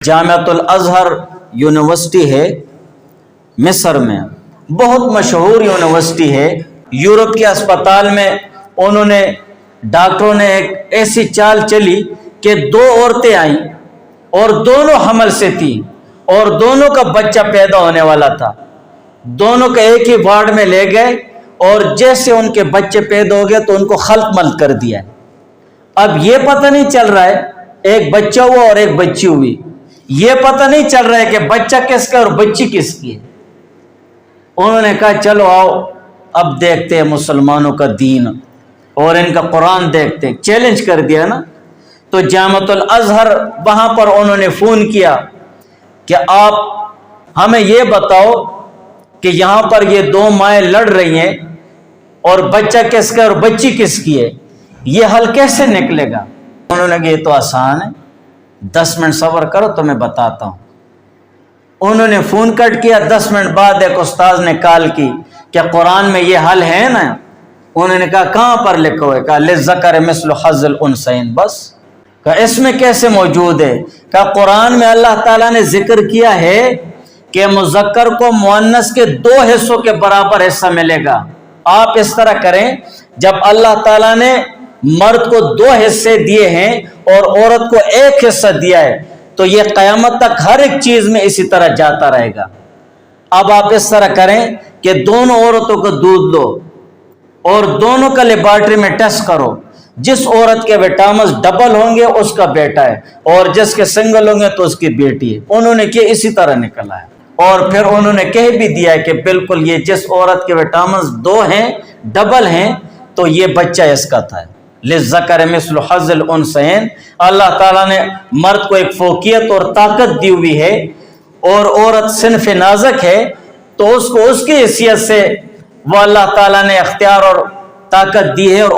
Jamiatul الازہر university ہے مصر میں، بہت مشہور یونیورسٹی ہے۔ یورپ کے اسپتال میں انہوں نے ڈاکٹروں نے ایک ایسی چال چلی کہ دو عورتیں آئیں اور دونوں حمل سے تھیں اور دونوں کا بچہ پیدا ہونے والا تھا۔ دونوں کا ایک ہی وارڈ میں لے گئے اور جیسے ان کے بچے پیدا ہو گئے تو ان کو خلق ملق کر دیا۔ اب یہ پتہ نہیں چل رہا ہے ایک بچہ ہوا اور ایک بچی ہوئی، یہ پتہ نہیں چل رہا ہے کہ بچہ کس کا اور بچی کس کی ہے۔ انہوں نے کہا چلو آؤ اب دیکھتے ہیں مسلمانوں کا دین اور ان کا قرآن دیکھتے ہیں، چیلنج کر دیا نا۔ تو جامعۃ الازہر وہاں پر انہوں نے فون کیا کہ آپ ہمیں یہ بتاؤ کہ یہاں پر یہ دو مائیں لڑ رہی ہیں اور بچہ کس کا اور بچی کس کی ہے، یہ حل کیسے نکلے گا؟ انہوں نے کہا یہ تو آسان ہے، 10 منٹ صبر کرو تو میں بتاتا ہوں۔ انہوں نے فون کٹ کیا، 10 منٹ بعد ایک استاذ نے کال کی کہ قرآن میں یہ حل ہے نا؟ انہوں نے کہا کہاں پر لکھا ہوا ہے؟ کہا للذکر مثل حظ الانثیین، بس کہا اس میں کیسے موجود ہے؟ کہا قرآن میں اللہ تعالیٰ نے ذکر کیا ہے کہ مذکر کو مؤنث کے 2 حصوں کے برابر حصہ ملے گا۔ آپ اس طرح کریں، جب اللہ تعالیٰ نے مرد کو 2 حصے دیے ہیں اور عورت کو 1 حصہ دیا ہے تو یہ قیامت تک ہر ایک چیز میں اسی طرح جاتا رہے گا۔ اب آپ اس طرح کریں کہ دونوں عورتوں کو دودھ لو اور دونوں کا لیبارٹری میں ٹیسٹ کرو، جس عورت کے وٹامنز ڈبل ہوں گے اس کا بیٹا ہے اور جس کے سنگل ہوں گے تو اس کی بیٹی ہے۔ انہوں نے کیا اسی طرح نکلا ہے، اور پھر انہوں نے کہہ بھی دیا ہے کہ بالکل یہ جس عورت کے وٹامنز 2 ہیں ڈبل ہیں تو یہ بچہ اس کا تھا۔ للذکر مثل حظ الانثیین، اللہ تعالیٰ نے مرد کو ایک فوقیت اور طاقت دی ہوئی ہے اور عورت صنف نازک ہے، تو اس کو اس کی حیثیت سے وہ اللہ تعالیٰ نے اختیار اور طاقت دی ہے اور